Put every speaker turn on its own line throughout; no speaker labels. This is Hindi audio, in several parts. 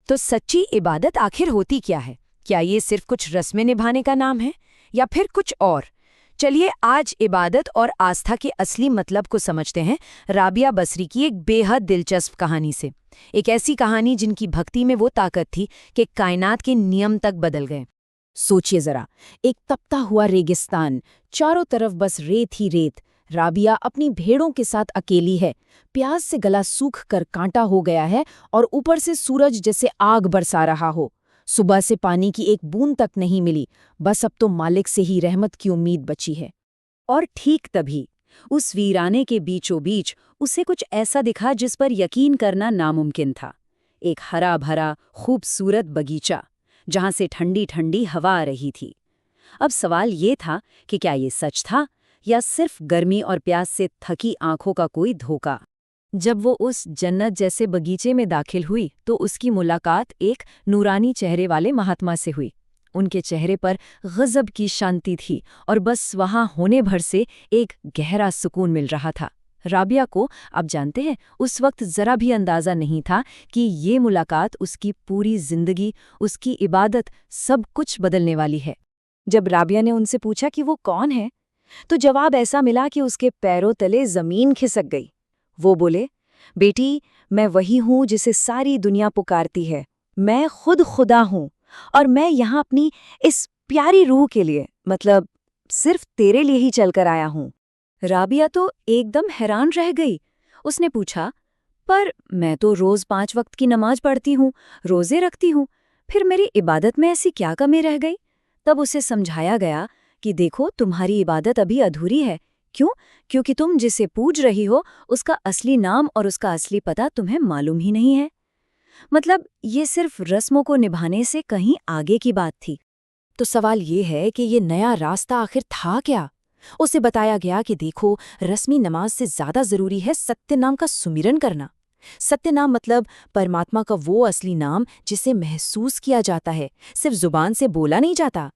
तो सच्ची इबादत आखिर होती क्या है? क्या ये सिर्फ कुछ रस्में निभाने का नाम है या फिर कुछ और? चलिए आज इबादत और आस्था के असली मतलब को समझते हैं राबिया बसरी की एक बेहद दिलचस्प कहानी से। एक ऐसी कहानी जिनकी भक्ति में वो ताकत थी कि कायनात के नियम तक बदल गए।
सोचिए जरा, एक तपता हुआ रेगिस्तान, चारों तरफ बस रेत ही रेत। राबिया अपनी भेड़ों के साथ अकेली है। प्यास से गला सूख कर कांटा हो गया है और ऊपर से सूरज जैसे आग बरसा रहा हो। सुबह से पानी की एक बूंद तक नहीं मिली, बस अब तो मालिक से ही रहमत की उम्मीद बची है। और ठीक तभी उस वीराने के बीचों बीच उसे कुछ ऐसा दिखा जिस पर यकीन करना नामुमकिन था। एक हरा भरा खूबसूरत बगीचा जहां से ठंडी ठंडी हवा आ रही थी। अब सवाल ये था कि क्या ये सच था या सिर्फ गर्मी और प्यास से थकी आंखों का कोई धोखा। जब वो उस जन्नत जैसे बगीचे में दाखिल हुई तो उसकी मुलाकात एक नूरानी चेहरे वाले महात्मा से हुई। उनके चेहरे पर गजब की शांति थी और बस वहां होने भर से एक गहरा सुकून मिल रहा था। राबिया को, आप जानते हैं, उस वक्त जरा भी अंदाजा नहीं था कि ये मुलाकात उसकी पूरी जिंदगी, उसकी इबादत, सब कुछ बदलने वाली है। जब राबिया ने उनसे पूछा कि वो कौन है, तो जवाब ऐसा मिला कि उसके पैरों तले जमीन खिसक गई। वो बोले, बेटी, मैं वही हूं जिसे सारी दुनिया पुकारती है। मैं खुद खुदा हूं और मैं यहाँ अपनी इस प्यारी रूह के लिए, मतलब सिर्फ तेरे लिए ही चलकर आया हूं। राबिया तो एकदम हैरान रह गई। उसने पूछा, पर मैं तो रोज 5 वक्त की नमाज पढ़ती हूँ, रोजे रखती हूँ, फिर मेरी इबादत में ऐसी क्या कमी रह गई? तब उसे समझाया गया कि देखो, तुम्हारी इबादत अभी अधूरी है। क्यों? क्योंकि तुम जिसे पूज रही हो उसका असली नाम और उसका असली पता तुम्हें मालूम ही नहीं है। मतलब ये सिर्फ रस्मों को निभाने से कहीं आगे की बात थी। तो सवाल ये है कि ये नया रास्ता आखिर था क्या? उसे बताया गया कि देखो, रस्मी नमाज से ज्यादा जरूरी है सत्य नाम का सुमिरन करना। सत्य नाम मतलब परमात्मा का वो असली नाम जिसे महसूस किया जाता है, सिर्फ जुबान से बोला नहीं जाता।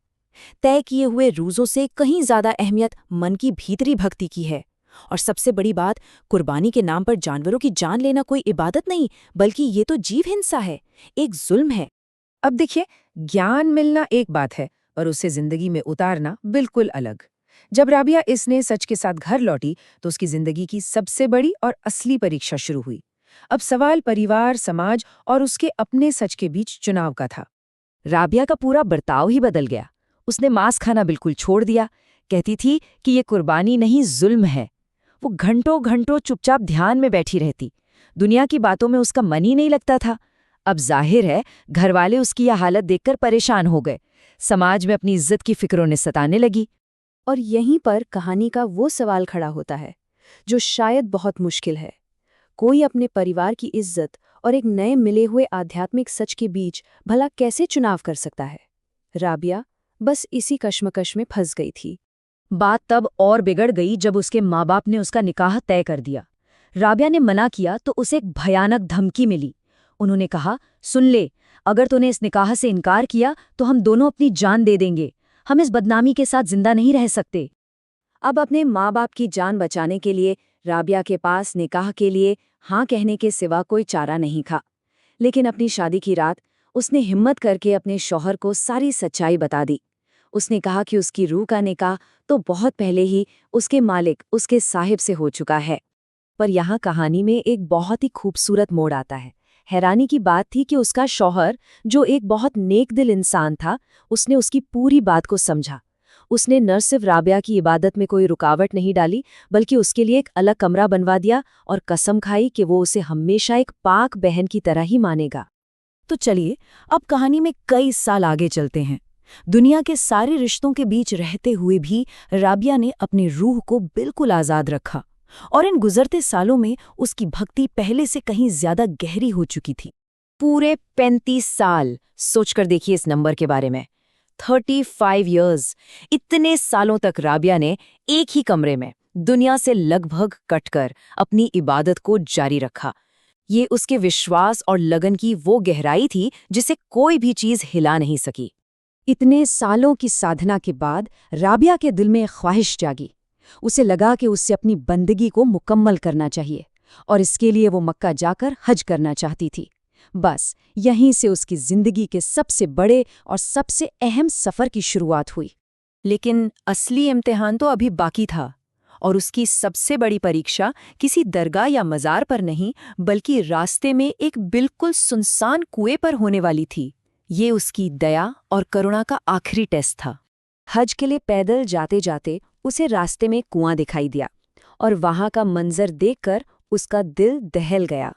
तय किए हुए रूज़ों से कहीं ज्यादा अहमियत मन की भीतरी भक्ति की है। और सबसे बड़ी बात, कुर्बानी के नाम पर जानवरों की जान लेना कोई इबादत नहीं, बल्कि ये तो जीव हिंसा है, एक जुल्म है।
अब देखिए, ज्ञान मिलना एक बात है और उसे जिंदगी में उतारना बिल्कुल अलग। जब राबिया इसने सच के साथ घर लौटी तो उसकी जिंदगी की सबसे बड़ी और असली परीक्षा शुरू हुई। अब सवाल परिवार, समाज और उसके अपने सच के बीच चुनाव का था। राबिया का पूरा बर्ताव ही बदल गया। उसने मांस खाना बिल्कुल छोड़ दिया। कहती थी कि ये कुर्बानी नहीं, जुल्म है। वो घंटों घंटों चुपचाप ध्यान में बैठी रहती। दुनिया की बातों में उसका मन ही नहीं लगता था। अब जाहिर है, घरवाले उसकी यह हालत देखकर परेशान हो गए। समाज में अपनी इज्जत की फिक्र उन्हें सताने लगी।
और यहीं पर कहानी का वो सवाल खड़ा होता है जो शायद बहुत मुश्किल है। कोई अपने परिवार की इज्जत और एक नए मिले हुए आध्यात्मिक सच के बीच भला कैसे चुनाव कर सकता है? राबिया बस इसी कश्मकश में फंस गई थी।
बात तब और बिगड़ गई जब उसके माँ बाप ने उसका निकाह तय कर दिया। राबिया ने मना किया तो उसे एक भयानक धमकी मिली। उन्होंने कहा, सुन ले, अगर तूने इस निकाह से इनकार किया तो हम दोनों अपनी जान दे देंगे। हम इस बदनामी के साथ जिंदा नहीं रह सकते। अब अपने माँ बाप की जान बचाने के लिए राबिया के पास निकाह के लिए हाँ कहने के सिवा कोई चारा नहीं था। लेकिन अपनी शादी की रात उसने हिम्मत करके अपने शौहर को सारी सच्चाई बता दी। उसने कहा कि उसकी रूह का निकाह तो बहुत पहले ही उसके मालिक, उसके साहिब से हो चुका है। पर यहाँ कहानी में एक बहुत ही खूबसूरत मोड़ आता है। हैरानी की बात थी कि उसका शौहर, जो एक बहुत नेक दिल इंसान था, उसने उसकी पूरी बात को समझा। उसने न सिर्फ राबिया की इबादत में कोई रुकावट नहीं डाली, बल्कि उसके लिए एक अलग कमरा बनवा दिया और कसम खाई कि वो उसे हमेशा एक पाक बहन की तरह ही मानेगा। तो चलिए, अब कहानी में कई साल आगे चलते हैं। दुनिया के सारे रिश्तों के बीच रहते हुए भी राबिया ने अपनी रूह को बिल्कुल आज़ाद रखा और इन गुजरते सालों में उसकी भक्ति पहले से कहीं ज्यादा गहरी हो चुकी थी। पूरे 35 साल! सोचकर देखिए इस नंबर के बारे में। 35 इयर्स! इतने सालों तक राबिया ने एक ही कमरे में दुनिया से लगभग कटकर अपनी इबादत को जारी रखा। ये उसके विश्वास और लगन की वो गहराई थी जिसे कोई भी चीज हिला नहीं सकी। इतने सालों की साधना के बाद राबिया के दिल में एक ख्वाहिश जागी। उसे लगा कि उससे अपनी बंदगी को मुकम्मल करना चाहिए और इसके लिए वो मक्का जाकर हज करना चाहती थी।
बस यहीं से उसकी जिंदगी के सबसे बड़े और सबसे अहम सफर की शुरुआत हुई। लेकिन असली इम्तिहान तो अभी बाकी था, और उसकी सबसे बड़ी परीक्षा किसी दरगाह या मज़ार पर नहीं, बल्कि रास्ते में एक बिल्कुल सुनसान कुएं पर होने वाली थी। ये उसकी दया और करुणा का आखिरी टेस्ट था। हज के लिए पैदल जाते जाते उसे रास्ते में कुआं दिखाई दिया, और वहां का मंजर देखकर उसका दिल दहल गया।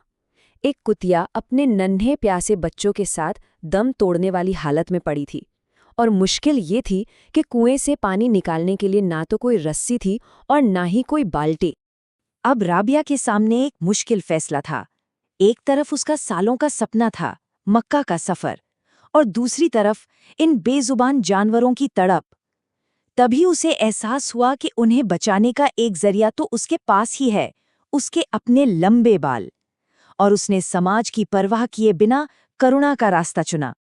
एक कुतिया अपने नन्हे प्यासे बच्चों के साथ दम तोड़ने वाली हालत में पड़ी थी, और मुश्किल ये थी कि कुएं से पानी निकालने के लिए ना तो कोई रस्सी थी और ना ही कोई बाल्टी। अब राबिया के सामने एक मुश्किल फैसला था। एक तरफ उसका सालों का सपना था, मक्का का सफर, और दूसरी तरफ इन बेजुबान जानवरों की तड़प। तभी उसे एहसास हुआ कि उन्हें बचाने का एक जरिया तो उसके पास ही है, उसके अपने लंबे बाल। और उसने समाज की परवाह किए बिना करुणा का रास्ता चुना।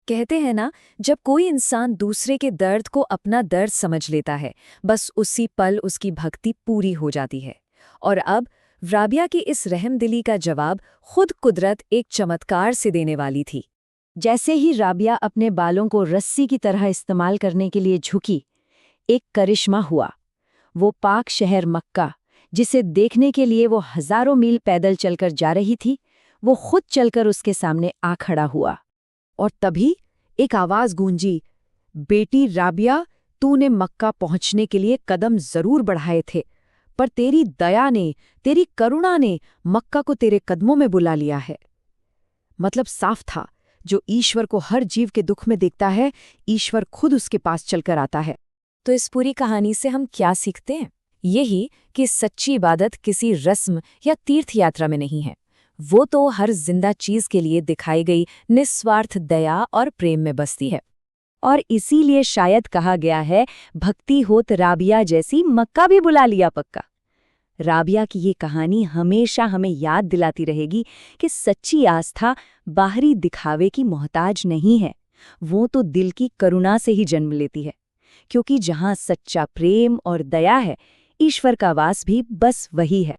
कहते हैं ना, जब कोई इंसान दूसरे के दर्द को अपना दर्द समझ लेता है, बस उसी पल उसकी भक्ति पूरी हो जाती है। और अब राबिया की इस रहमदिली का जवाब खुद कुदरत एक चमत्कार से देने वाली थी। जैसे ही राबिया अपने बालों को रस्सी की तरह इस्तेमाल करने के लिए झुकी, एक करिश्मा हुआ। वो पाक शहर मक्का, जिसे देखने के लिए वो हजारों मील पैदल चलकर जा रही थी, वो खुद चलकर उसके सामने आ खड़ा हुआ। और तभी एक आवाज गूंजी, बेटी राबिया, तूने मक्का पहुंचने के लिए कदम जरूर बढ़ाए थे, पर तेरी दया ने, तेरी करुणा ने मक्का को तेरे कदमों में बुला लिया है। मतलब साफ था, जो ईश्वर को हर जीव के दुख में देखता है, ईश्वर खुद उसके पास चलकर आता है। तो इस पूरी कहानी से हम क्या सीखते हैं? यही कि सच्ची इबादत किसी रस्म या तीर्थ यात्रा में नहीं है, वो तो हर जिंदा चीज के लिए दिखाई गई निस्वार्थ दया और प्रेम में बसती है। और इसीलिए शायद कहा गया है, भक्ति होत राबिया जैसी मक्का भी बुला लिया पक्का। राबिया की ये कहानी हमेशा हमें याद दिलाती रहेगी कि सच्ची आस्था बाहरी दिखावे की मोहताज नहीं है, वो तो दिल की करुणा से ही जन्म लेती है। क्योंकि जहाँ सच्चा प्रेम और दया है, ईश्वर का वास भी बस वही है।